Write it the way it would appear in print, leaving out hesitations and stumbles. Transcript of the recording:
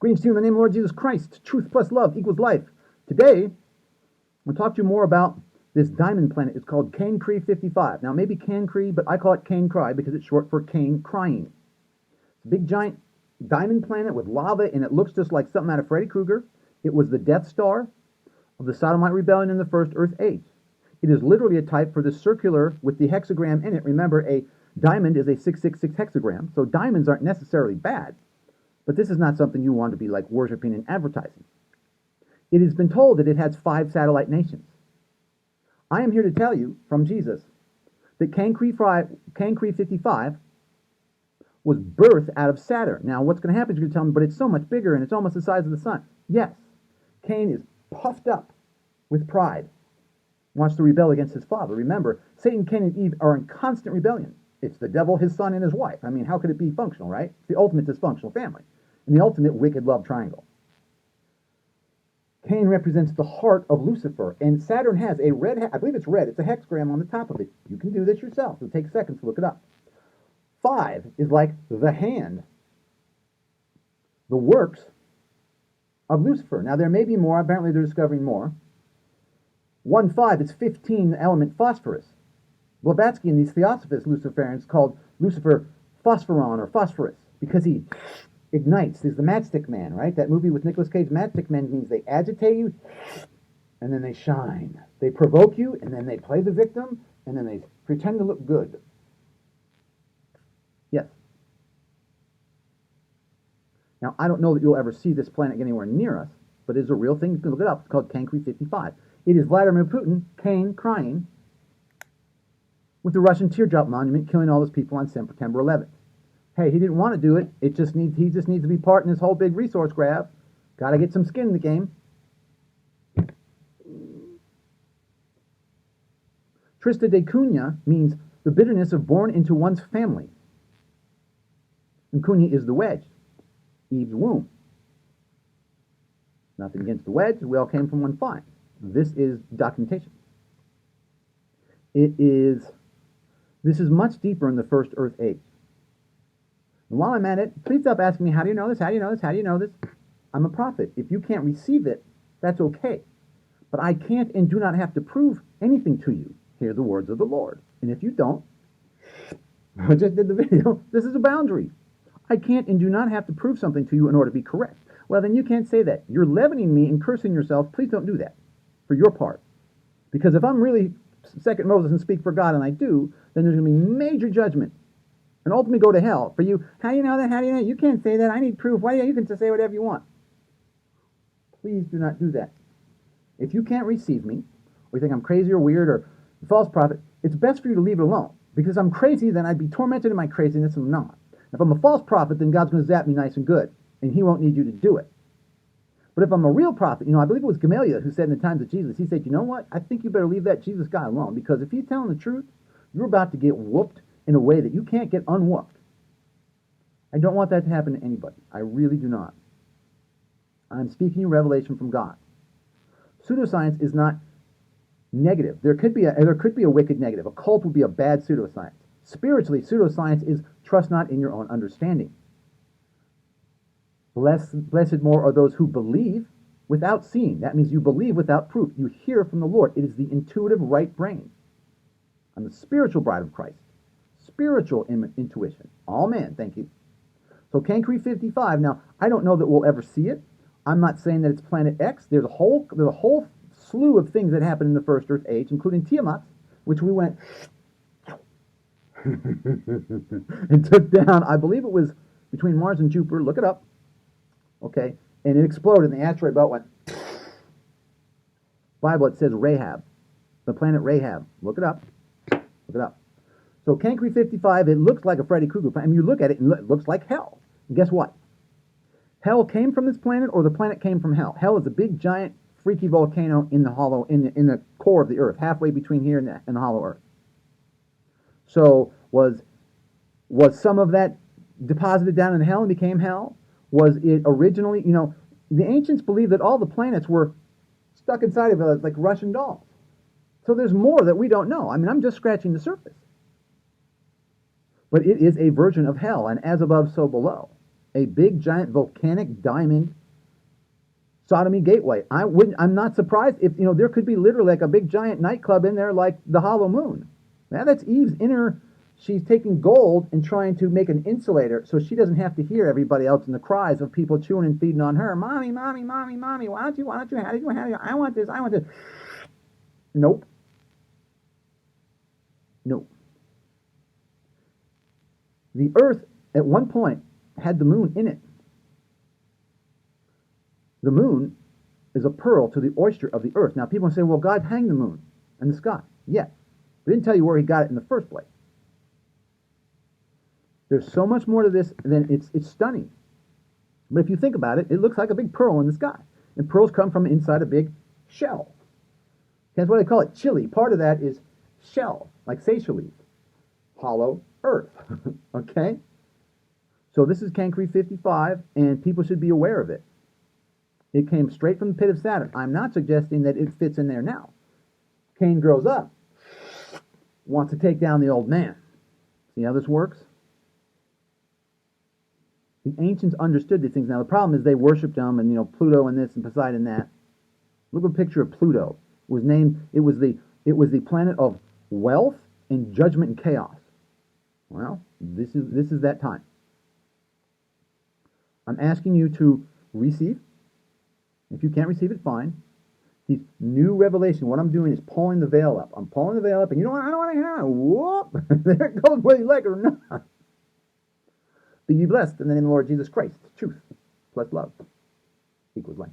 Greetings to you in the name of the Lord Jesus Christ. Truth plus love equals life. Today, I'm going to talk to you more about this diamond planet. It's called Cancri 55. Now, maybe Cancri, but I call it Cancri because it's short for Cane Crying. It's a big, giant diamond planet with lava, and it looks just like something out of Freddy Krueger. It was the Death Star of the Sodomite Rebellion in the First Earth Age. It is literally a type for the circular with the hexagram in it. Remember, a diamond is a 666 hexagram, so diamonds aren't necessarily bad. But this is not something you want to be like worshiping and advertising. It has been told that it has 5 satellite nations. I am here to tell you from Jesus that Cancri 55 was birthed out of Saturn. Now, what's going to happen is you're going to tell me, but it's so much bigger and it's almost the size of the sun. Yes, Cain is puffed up with pride, wants to rebel against his father. Remember, Satan, Cain, and Eve are in constant rebellion. It's the devil, his son, and his wife. I mean, how could it be functional, right? It's the ultimate dysfunctional family and the ultimate wicked love triangle. Cain represents the heart of Lucifer, and Saturn has a red, I believe it's red, it's a hexagram on the top of it. You can do this yourself. It'll take seconds to look it up. 5 is like the hand, the works of Lucifer. Now, there may be more. Apparently, they're discovering more. 1-5 is 15, the element phosphorus. Blavatsky and these theosophists, Luciferians, called Lucifer phosphoron or phosphorus because he ignites. He's the matchstick man, right? That movie with Nicolas Cage, Matchstick Man, means they agitate you and then they shine. They provoke you and then they play the victim and then they pretend to look good. Yes. Now, I don't know that you'll ever see this planet get anywhere near us, but it's a real thing. You can look it up. It's called Cancri 55. It is Vladimir Putin, Cain, crying with the Russian teardrop monument killing all those people on September 11th. Hey, he didn't want to do it. He just needs to be part in this whole big resource grab. Got to get some skin in the game. Trista de Cunha means the bitterness of born into one's family. And Cunha is the wedge, Eve's womb. Nothing against the wedge. We all came from one fine. This is documentation. This is much deeper in the First Earth Age. And while I'm at it, please stop asking me, how do you know this? How do you know this? How do you know this? I'm a prophet. If you can't receive it, that's okay. But I can't and do not have to prove anything to you. Hear the words of the Lord. And if you don't, I just did the video. This is a boundary. I can't and do not have to prove something to you in order to be correct. Well, then you can't say that. You're leavening me and cursing yourself. Please don't do that for your part. Because if I'm really second Moses and speak for God, and I do, then there's going to be major judgment. And ultimately go to hell. For you, how do you know that? How do you know that? You can't say that. I need proof. Why? You can just say whatever you want. Please do not do that. If you can't receive me, or you think I'm crazy or weird or a false prophet, it's best for you to leave it alone. Because if I'm crazy, then I'd be tormented in my craziness, and I'm not. If I'm a false prophet, then God's going to zap me nice and good, and he won't need you to do it. But if I'm a real prophet, I believe it was Gamaliel who said in the times of Jesus, he said, you know what? I think you better leave that Jesus guy alone, because if he's telling the truth, you're about to get whooped in a way that you can't get unwhooped. I don't want that to happen to anybody. I really do not. I'm speaking you revelation from God. Pseudoscience is not negative. There could be a wicked negative. A cult would be a bad pseudoscience. Spiritually, pseudoscience is trust not in your own understanding. Blessed more are those who believe without seeing. That means you believe without proof. You hear from the Lord. It is the intuitive right brain. I'm the spiritual bride of Christ. Spiritual intuition. Amen. Thank you. So Cancri 55. Now, I don't know that we'll ever see it. I'm not saying that it's Planet X. There's a whole slew of things that happened in the First Earth Age, including Tiamat, which we went and took down. I believe it was between Mars and Jupiter. Look it up. Okay, and it exploded, and the asteroid belt went. Bible, it says Rahab, the planet Rahab. Look it up. Look it up. So Cancri 55, it looks like a Freddy Krueger planet. I mean, you look at it, and it looks like hell. And guess what? Hell came from this planet, or the planet came from hell. Hell is a big, giant, freaky volcano in the hollow, in the core of the Earth, halfway between here and the hollow Earth. So was some of that deposited down in hell and became hell? Was it originally, the ancients believed that all the planets were stuck inside of it like Russian dolls. So there's more that we don't know. I mean, I'm just scratching the surface. But it is a version of hell, and as above, so below. a big giant volcanic diamond sodomy gateway. I'm not surprised if, there could be literally like a big giant nightclub in there like the Hollow Moon. Now that's Eve's inner, she's taking gold and trying to make an insulator so she doesn't have to hear everybody else in the cries of people chewing and feeding on her. Mommy, mommy, mommy, mommy, why don't you, how do you, I want this, I want this. Nope. Nope. The earth at one point had the moon in it. The moon is a pearl to the oyster of the earth. Now people say, well, God hanged the moon in the sky. Yes. But didn't tell you where he got it in the first place. There's so much more to this than it's stunning. But if you think about it, it looks like a big pearl in the sky. And pearls come from inside a big shell. That's why they call it chili. Part of that is shell, like Seychelles. Hollow earth. Okay? So this is Cancri 55, and people should be aware of it. It came straight from the pit of Saturn. I'm not suggesting that it fits in there now. Cain grows up, wants to take down the old man. See how this works? The ancients understood these things. Now the problem is they worshipped them, and Pluto and this and Poseidon that. Look at a picture of Pluto. It was the planet of wealth and judgment and chaos. Well, this is that time. I'm asking you to receive. If you can't receive it, fine. These new revelation, what I'm doing is pulling the veil up. I'm pulling the veil up, and I don't want to hear it. Whoop! There it goes, whether you like it or not. Be ye blessed in the name of the Lord Jesus Christ. Truth plus love equals life.